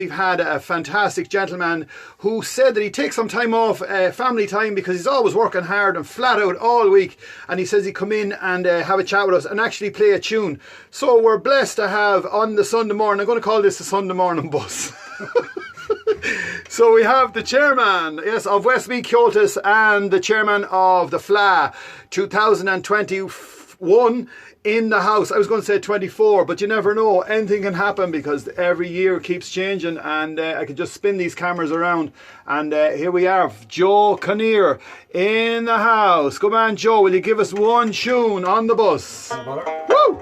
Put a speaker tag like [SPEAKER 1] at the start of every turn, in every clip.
[SPEAKER 1] We've had a fantastic gentleman who said that he takes some time off, family time, because he's always working hard and flat out all week. And he says he'd come in and have a chat with us and actually play a tune. So we're blessed to have on the Sunday morning, I'm going to call this the Sunday morning bus. So we have the chairman, yes, of Westmeath Comhaltas and the chairman of the Fleadh 2021 in the house. I was going to say 24, but you never know. Anything can happen because every year keeps changing, and I could just spin these cameras around. And here we are, Joe Connaire in the house. Come on, Joe, will you give us one tune on the bus? Woo!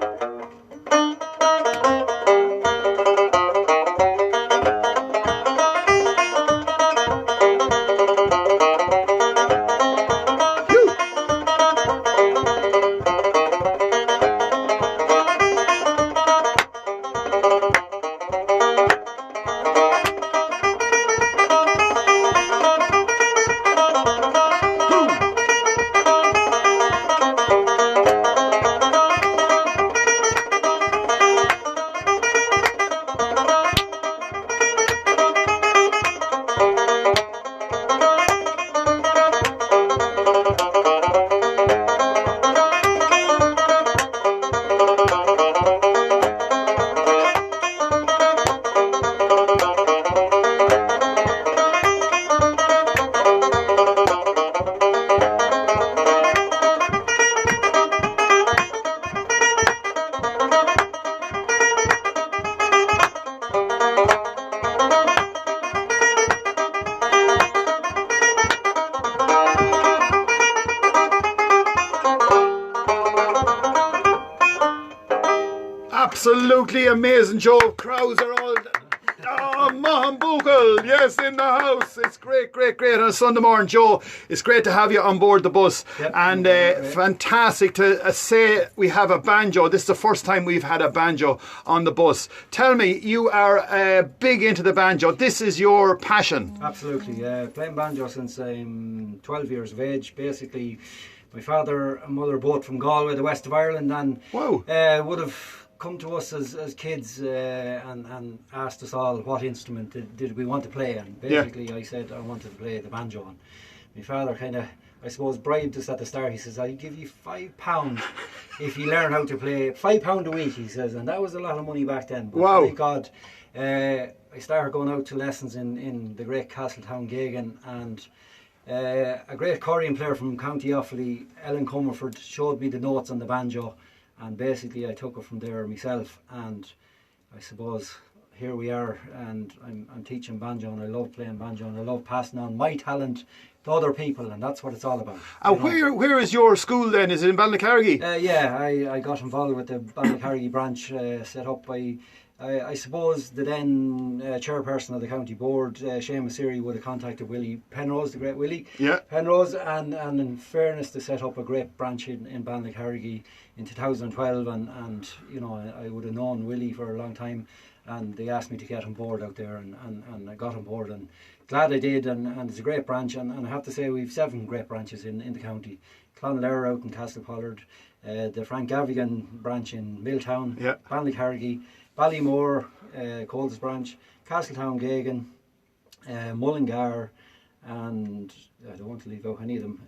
[SPEAKER 1] Absolutely amazing, Joe. Crowds are all... Oh, Mahambukal, yes, in the house. It's great, great, great. On a Sunday morning, Joe, it's great to have you on board the bus. Yep. And fantastic to say we have a banjo. This is the first time we've had a banjo on the bus. Tell me, you are big into the banjo. This is your passion.
[SPEAKER 2] Absolutely, playing banjo since I'm 12 years of age. Basically, my father and mother both from Galway, the west of Ireland, and
[SPEAKER 1] wow.
[SPEAKER 2] Would have come to us as kids and asked us all what instrument did we want to play, and basically I said I wanted to play the banjo, and my father kind of, I suppose, bribed us at the start. He says, I'll give you £5 if you learn how to play, £5 a week, he says, and that was a lot of money back then. But
[SPEAKER 1] wow.
[SPEAKER 2] thank God, I started going out to lessons in the great Castletown Gagan, and a great accordion player from County Offaly, Ellen Comerford, showed me the notes on the banjo. And basically I took it from there myself, and I suppose here we are, and I'm teaching banjo, and I love playing banjo, and I love passing on my talent to other people, and that's what it's all about.
[SPEAKER 1] And where is your school then? Is it in Ballycarrigy?
[SPEAKER 2] Yeah, I got involved with the Ballycarrigy branch set up by, I suppose, the then chairperson of the county board, Seamus Seary, would have contacted Willie Penrose, the great Willie Penrose, and in fairness, to set up a great branch in Ballycarrigy in 2012, and you know, I would have known Willie for a long time, and they asked me to get on board out there, and I got on board, and glad I did, and it's a great branch, and I have to say we've 7 great branches in the county. Clonlair out in Castlepollard, the Frank Gavigan branch in Milltown, Ballycarrigy, Ballymore, Coles branch, Castletown Gagan, Mullingar, and I don't want to leave out any of them.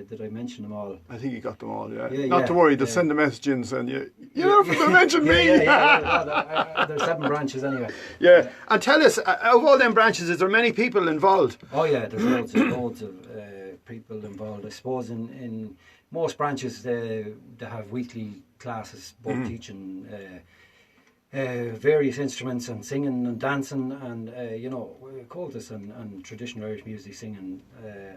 [SPEAKER 2] Did I mention them all?
[SPEAKER 1] I think you got them all, Not to worry, they'll send the message in saying you don't have to mention me.
[SPEAKER 2] There's 7 branches anyway.
[SPEAKER 1] Yeah, and tell us, of all them branches, is there many people involved?
[SPEAKER 2] Oh yeah, there's loads of people involved. I suppose in most branches they have weekly classes, both teaching various instruments and singing and dancing, and you know, Comhaltas and traditional Irish music, singing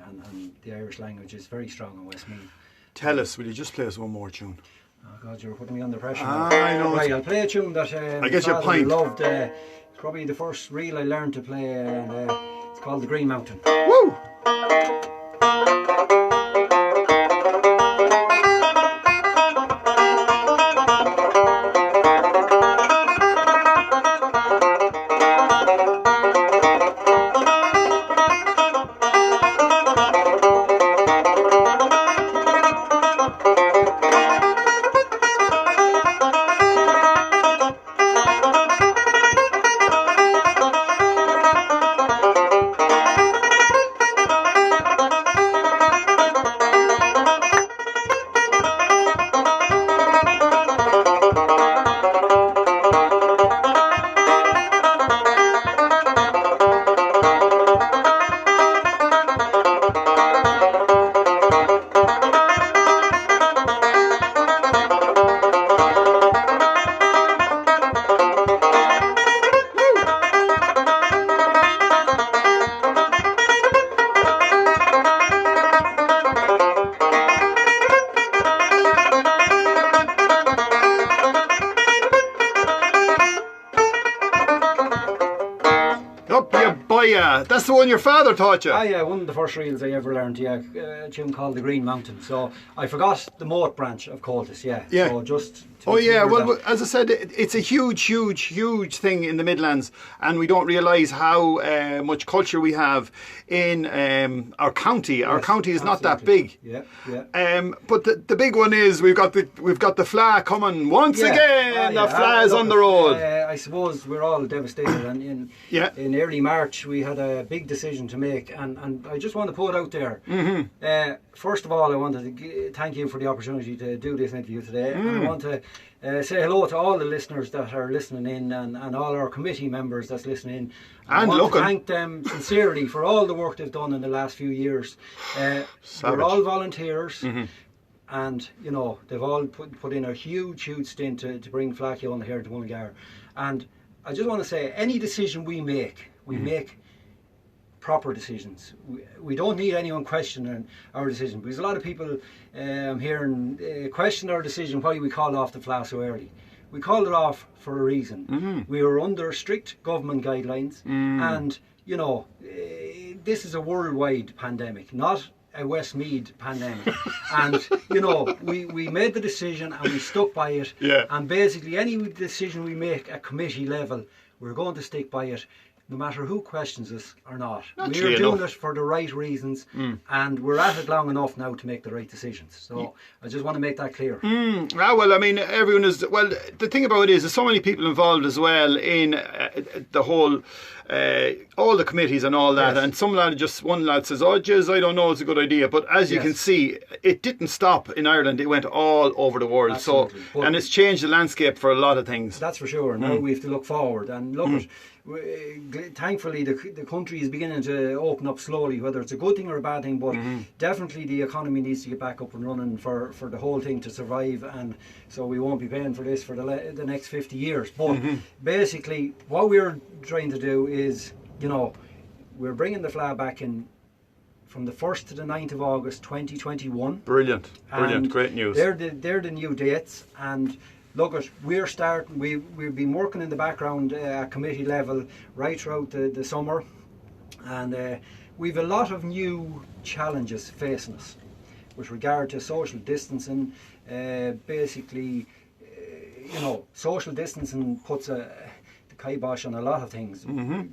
[SPEAKER 2] and the Irish language is very strong in Westmeath.
[SPEAKER 1] Tell us, will you just play us one more tune?
[SPEAKER 2] Oh God, you're putting me under pressure.
[SPEAKER 1] I know.
[SPEAKER 2] Right, I'll play a tune that
[SPEAKER 1] I get your point.
[SPEAKER 2] Loved. It's probably the first reel I learned to play, and it's called The Green Mountain.
[SPEAKER 1] Woo! Up you boya. That's the one your father taught you.
[SPEAKER 2] Ah, yeah, one of the first reels I ever learned, yeah, a tune called The Green Mountain. So I forgot the Moat branch of Coltis, yeah.
[SPEAKER 1] Yeah.
[SPEAKER 2] So just
[SPEAKER 1] Oh yeah, well, as I said, it's a huge thing in the Midlands, and we don't realise how much culture we have in our county. Yes, our county is not that big.
[SPEAKER 2] Yeah, yeah.
[SPEAKER 1] But the big one is we've got the Fleadh coming once again. The Fleadh is on the road.
[SPEAKER 2] I suppose we're all devastated, and in early March we had a big decision to make, and I just want to put it out there. Mm-hmm. First of all, I wanted to thank you for the opportunity to do this interview today. And I want to say hello to all the listeners that are listening in, and all our committee members that's listening in. I want to thank them sincerely for all the work they've done in the last few years. We're all volunteers. Mm-hmm. And, you know, they've all put in a huge stint to bring Fleadh Cheoil here to Mullingar. And I just want to say, any decision we make, make proper decisions. We don't need anyone questioning our decision, because a lot of people hearing question our decision why we called off the Fleadh so early. We called it off for a reason. Mm-hmm. We were under strict government guidelines, and you know, this is a worldwide pandemic, not a Westmead pandemic. And you know, we made the decision and we stuck by it. Yeah. And basically, any decision we make at committee level, we're going to stick by it, no matter who questions us or not. We're doing it for the right reasons, and we're at it long enough now to make the right decisions. So I just want to make that clear.
[SPEAKER 1] Well, I mean, everyone is... Well, the thing about it is there's so many people involved as well in the whole... all the committees and all that. Yes. And one lad says, oh, jeez, I don't know, it's a good idea. But as you can see, it didn't stop in Ireland. It went all over the world. Absolutely. So, and it's changed the landscape for a lot of things.
[SPEAKER 2] That's for sure. Now we have to look forward. And look, thankfully the country is beginning to open up slowly, whether it's a good thing or a bad thing, but definitely the economy needs to get back up and running for the whole thing to survive, and so we won't be paying for this for the next 50 years. But basically what we're trying to do is, you know, we're bringing the Fleadh back in from the 1st to the 9th of August 2021.
[SPEAKER 1] Brilliant, great news.
[SPEAKER 2] They're the new dates. And look, we're starting. We've been working in the background at committee level right throughout the summer, and we've a lot of new challenges facing us with regard to social distancing. Basically, you know, social distancing puts the kibosh on a lot of things.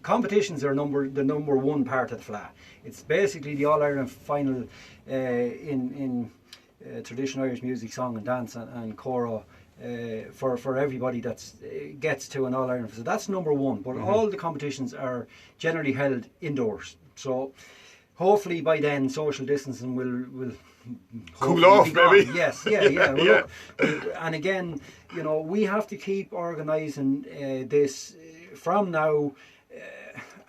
[SPEAKER 2] Competitions are the number one part of the Fleadh. It's basically the All Ireland final in traditional Irish music, song and dance, and chorale. For everybody that gets to an All Ireland, so that's number one. But all the competitions are generally held indoors. So hopefully by then social distancing will
[SPEAKER 1] cool off, maybe.
[SPEAKER 2] Yes, yeah. Well, look, and again, you know, we have to keep organising this from now,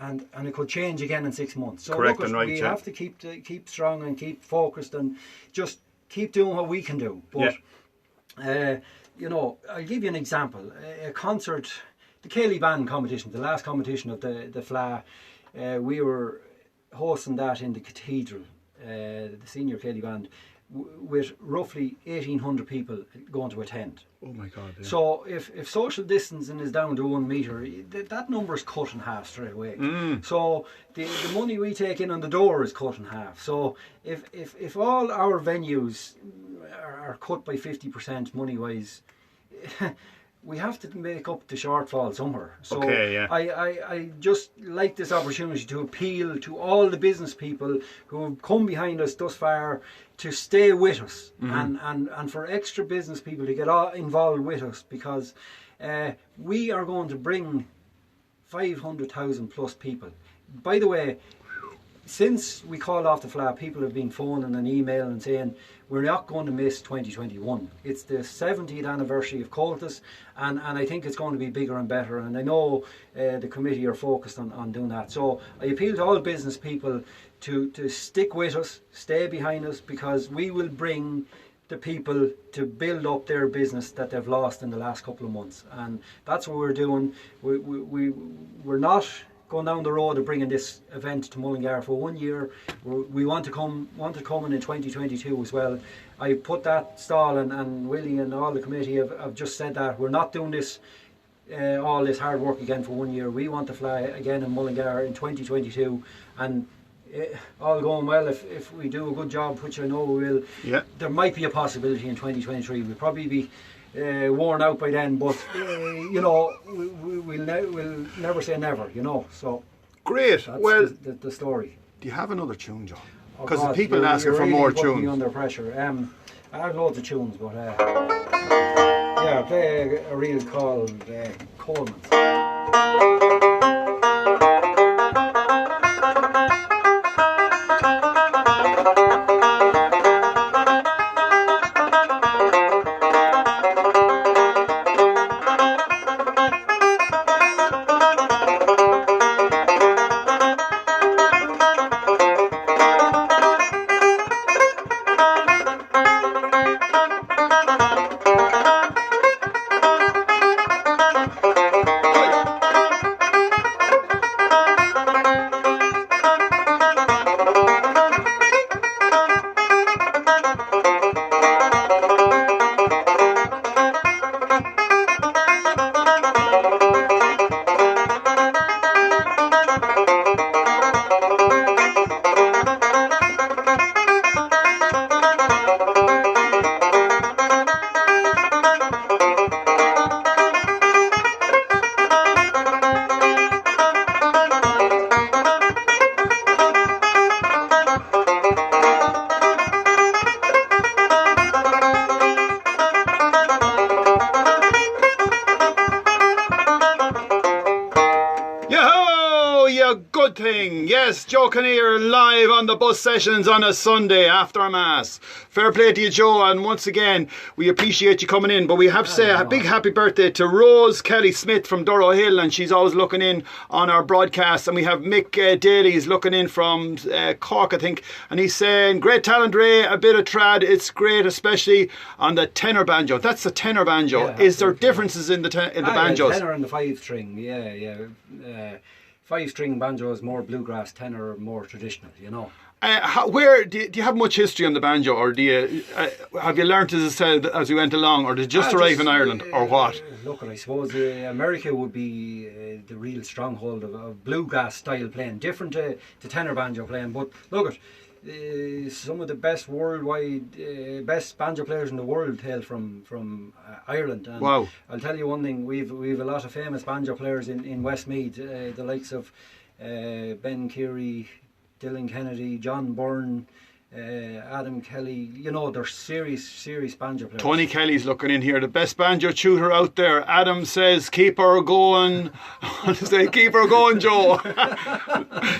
[SPEAKER 2] and it could change again in 6 months. So
[SPEAKER 1] correct,
[SPEAKER 2] look,
[SPEAKER 1] and right,
[SPEAKER 2] we have to keep strong and keep focused and just keep doing what we can do. But you know, I'll give you an example. A concert, the Ceilidh Band competition, the last competition of the Fleadh, we were hosting that in the Cathedral, the senior Ceilidh Band, with roughly 1,800 people going to attend.
[SPEAKER 1] Oh my God. Yeah.
[SPEAKER 2] So if social distancing is down to 1 metre, that number is cut in half straight away. So the money we take in on the door is cut in half. So if all our venues are cut by 50% money wise, we have to make up the shortfall somewhere. So I just like this opportunity to appeal to all the business people who have come behind us thus far to stay with us, and for extra business people to get involved with us, because we are going to bring 500,000 plus people. By the way, since we called off the Fleadh, people have been phoning and emailing and saying we're not going to miss 2021. It's the 70th anniversary of Coltis, and I think it's going to be bigger and better, and I know the committee are focused on doing that. So I appeal to all business people to stick with us, stay behind us, because we will bring the people to build up their business that they've lost in the last couple of months, and that's what we're doing. We're not going down the road of bringing this event to Mullingar for 1 year. We want to come in 2022 as well. I put that stall, and Willie and all the committee have just said that we're not doing this all this hard work again for 1 year. We want to fly again in Mullingar in 2022, and all going well, if we do a good job, which I know we will, there might be a possibility in 2023. We'll probably be worn out by then, but you know, we'll never say never, you know. So
[SPEAKER 1] great.
[SPEAKER 2] That's
[SPEAKER 1] well,
[SPEAKER 2] the story.
[SPEAKER 1] Do you have another tune, John?
[SPEAKER 2] Oh,
[SPEAKER 1] because the people asking for
[SPEAKER 2] really
[SPEAKER 1] more
[SPEAKER 2] put
[SPEAKER 1] tunes.
[SPEAKER 2] Me under pressure. I have loads of tunes, but yeah, I play a reel called Coleman's.
[SPEAKER 1] Good thing. Yes, Joe Connaire live on the bus sessions on a Sunday after Mass. Fair play to you, Joe, and once again, we appreciate you coming in. But we have to say a big happy birthday to Rose Kelly Smith from Durrow Hill, and she's always looking in on our broadcast. And we have Mick Daly's looking in from Cork, I think, and he's saying, great talent, Ray, a bit of trad, it's great, especially on the tenor banjo. That's the tenor banjo.
[SPEAKER 2] Yeah,
[SPEAKER 1] is there differences in the banjos?
[SPEAKER 2] The tenor and the 5-string, yeah. 5-string banjo is more bluegrass, tenor more traditional, you know.
[SPEAKER 1] Where do you have much history on the banjo, or do you have you learnt, as I said, as you went along, or did it just arrive in Ireland, or what?
[SPEAKER 2] Look, I suppose America would be the real stronghold of bluegrass style playing, different to tenor banjo playing. But look, some of the best worldwide, best banjo players in the world hail from Ireland. And
[SPEAKER 1] wow!
[SPEAKER 2] I'll tell you one thing: we've a lot of famous banjo players in Westmeath, the likes of Ben Keary, Dylan Kennedy, John Byrne, Adam Kelly. You know, they're serious banjo players.
[SPEAKER 1] Tony Kelly's looking in here, the best banjo tutor out there. Adam says, keep her going. Keep her going, Joe.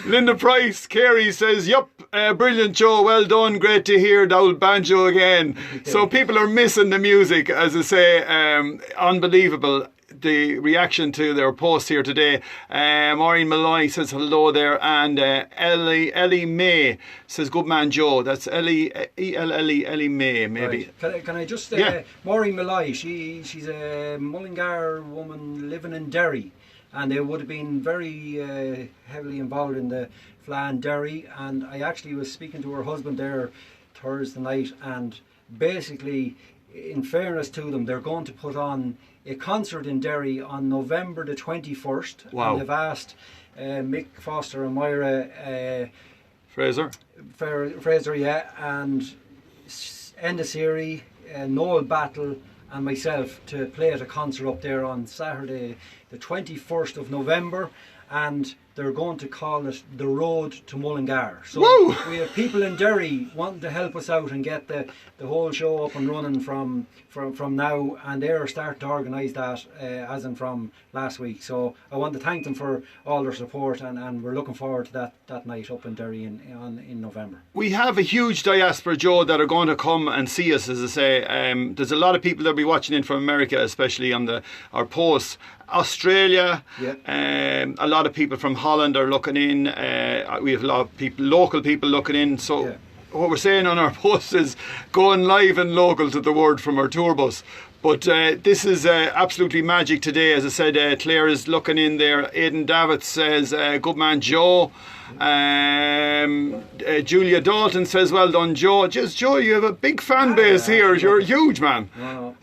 [SPEAKER 1] Linda Price, Carey says, yup, brilliant, Joe, well done, great to hear the old banjo again. So people are missing the music, as I say, unbelievable. The reaction to their post here today. Maureen Malloy says hello there, and Ellie May says good man Joe. That's Ellie May, maybe.
[SPEAKER 2] Right. Can I just Maureen Malloy, she's a Mullingar woman living in Derry, and they would have been very heavily involved in the Fleadh Derry, and I actually was speaking to her husband there Thursday night, and basically, in fairness to them, they're going to put on a concert in Derry on November the 21st.
[SPEAKER 1] Wow.
[SPEAKER 2] And they've asked Mick Foster and Moira
[SPEAKER 1] Fraser,
[SPEAKER 2] and Enda Siri, Noel Battle and myself to play at a concert up there on Saturday the 21st of November, and they're going to call it The Road to Mullingar. So we have people in Derry wanting to help us out and get the whole show up and running from now, and they're starting to organise that as in from last week. So I want to thank them for all their support, and we're looking forward to that night up in Derry in November.
[SPEAKER 1] We have a huge diaspora, Joe, that are going to come and see us, as I say. There's a lot of people that'll be watching in from America, especially on our posts. Australia, a lot of people from Holland are looking in. We have a lot of people, local people looking in. So what we're saying on our post is going live and local to the word from our tour bus. But this is absolutely magic today. As I said, Claire is looking in there. Aidan Davitt says, good man Joe. Julia Dalton says, well done Joe. Just Joe, you have a big fan base here. You're huge, man.
[SPEAKER 2] No.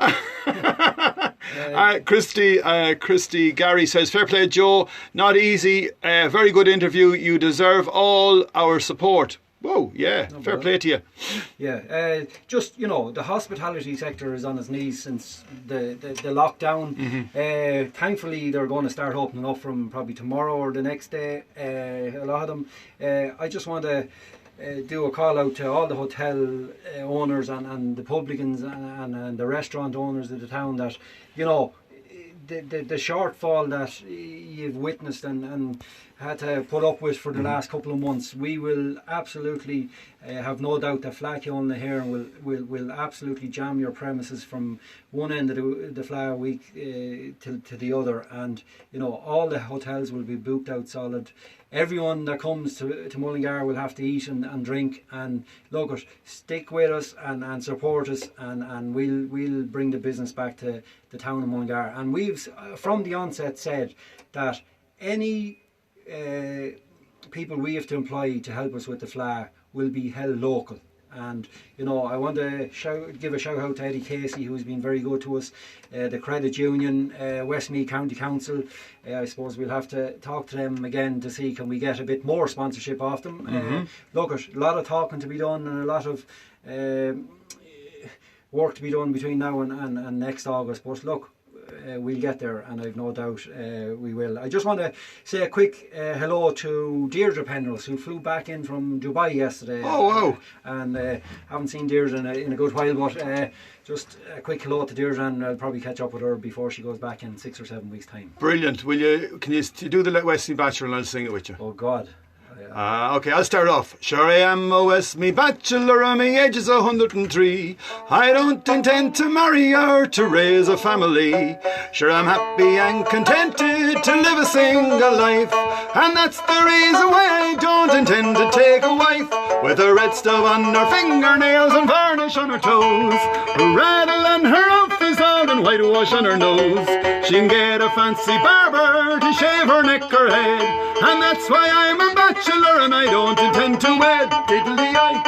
[SPEAKER 1] Christy Gary says, fair play, Joe. Not easy. Very good interview. You deserve all our support. Whoa, yeah, no, fair play to you.
[SPEAKER 2] Yeah, just, the hospitality sector is on its knees since the lockdown. Mm-hmm. Thankfully, they're going to start opening up from probably tomorrow or the next day, a lot of them. I just want to do a call out to all the hotel owners and the publicans and the restaurant owners of the town that, the shortfall that you've witnessed and had to put up with for the last couple of months, we will absolutely have no doubt that Fleadh Cheoil here will absolutely jam your premises from one end of the Fleadh week to the other, and all the hotels will be booked out solid. Everyone that comes to Mullingar will have to eat and drink, and look, stick with us and support us, and we'll bring the business back to the town of Mullingar. And we've from the onset said that any people we have to employ to help us with the Fleadh will be held local. And I want to give a shout out to Eddie Casey, who's been very good to us, the Credit Union, Westmeath County Council. I suppose we'll have to talk to them again to see can we get a bit more sponsorship off them. Mm-hmm. Look, a lot of talking to be done and a lot of work to be done between now and next August, but look, we'll get there, and I've no doubt we will. I just want to say a quick hello to Deirdre Penrose, who flew back in from Dubai yesterday.
[SPEAKER 1] Oh, wow.
[SPEAKER 2] And haven't seen Deirdre in a good while, but just a quick hello to Deirdre, and I'll probably catch up with her before she goes back in 6 or 7 weeks' time.
[SPEAKER 1] Brilliant. Can you do the Westmeath Bachelor and I'll sing it with you?
[SPEAKER 2] Oh, God.
[SPEAKER 1] Okay, I'll start off. Sure, I am a Westmeath bachelor, and my age is 103. I don't intend to marry or to raise a family. Sure, I'm happy and contented to live a single life, and that's the reason why I don't intend to take a wife with a red stub on her fingernails and varnish on her toes, a rattle on her outfit all and whitewash on her nose. She can get a fancy barber to shave her neck or head, and that's why I'm a bachelor and I don't intend to wed. Diddly-eye,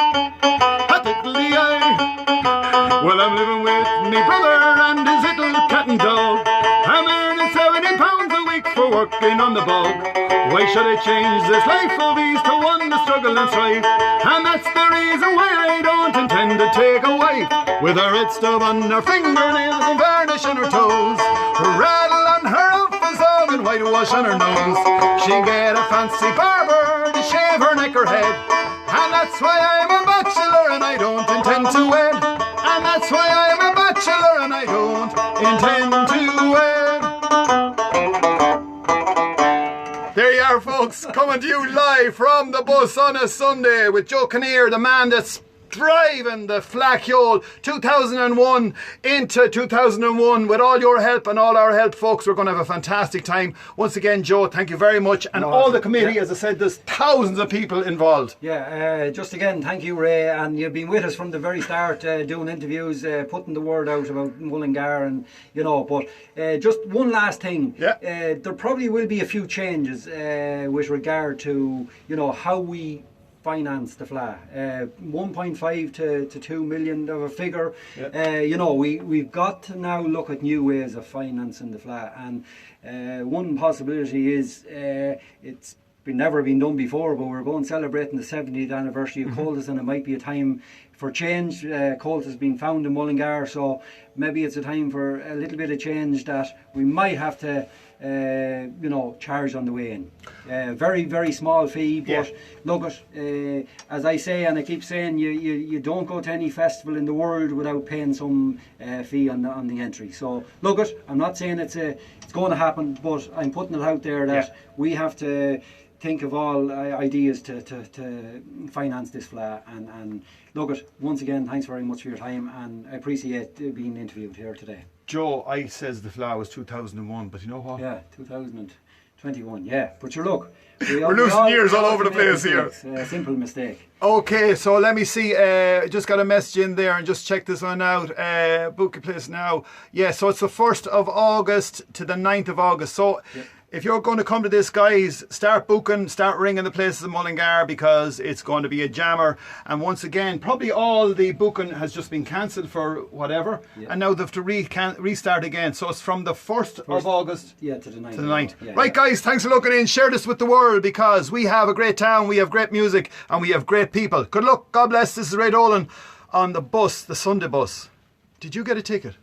[SPEAKER 1] diddly-eye. Well, I'm living with me brother and his little cat and dog. I'm earning £70 a week for working on the bog. Why should I change this life of ease to one to struggle and strife? And that's the reason why I don't intend to take a wife with a red stub on her fingernails and varnish on her toes, a rattle on her outfit all and whitewash on her nose. She get a fancy barber to shave her neck or head, and that's why I'm a bachelor and I don't intend to wed. And that's why I'm a bachelor and I don't intend to wed. There you are, folks, coming to you live from the bus on a Sunday with Joe Connaire, the man that's driving the Fleadh Cheoil 2001 into 2001. With all your help and all our help, folks, we're going to have a fantastic time. Once again, Joe, thank you very much. And all the committee, as I said, there's thousands of people involved. Yeah,
[SPEAKER 2] just again, thank you, Ray. And you've been with us from the very start, doing interviews, putting the word out about Mullingar, and but just one last thing. There probably will be a few changes with regard to how we finance the Fleadh. 1.5 to 2 million of a figure. We've got to now look at new ways of financing the Fleadh, and one possibility is it's never been done before, but we're going celebrating the 70th anniversary of Coltis, and it might be a time for change. Coltis has been found in Mullingar, so maybe it's a time for a little bit of change that we might have to charge on the way in. Very, very small fee, but look at, as I say, and I keep saying, you don't go to any festival in the world without paying some fee on the entry. So look at, I'm not saying it's going to happen, but I'm putting it out there that we have to think of all ideas to finance this Fleadh, and look at, once again, thanks very much for your time, and I appreciate being interviewed here today.
[SPEAKER 1] Joe, I says the Fleadh was 2001, but you know what?
[SPEAKER 2] Yeah, 2021, yeah. But you're look,
[SPEAKER 1] we're losing years all over the place here.
[SPEAKER 2] Simple mistake.
[SPEAKER 1] Okay, so let me see. Just got a message in there and just check this one out. Book a place now. Yeah, so it's the 1st of August to the 9th of August. So If you're going to come to this, guys, start booking, start ringing the places in Mullingar, because it's going to be a jammer. And once again, probably all the booking has just been cancelled for whatever, and now they have to restart again. So it's from the 1st of August
[SPEAKER 2] to the 9th.
[SPEAKER 1] To the 9th. Right, guys, thanks for looking in. Share this with the world, because we have a great town, we have great music, and we have great people. Good luck. God bless. This is raydolan on the bus, the Sunday bus. Did you get a ticket?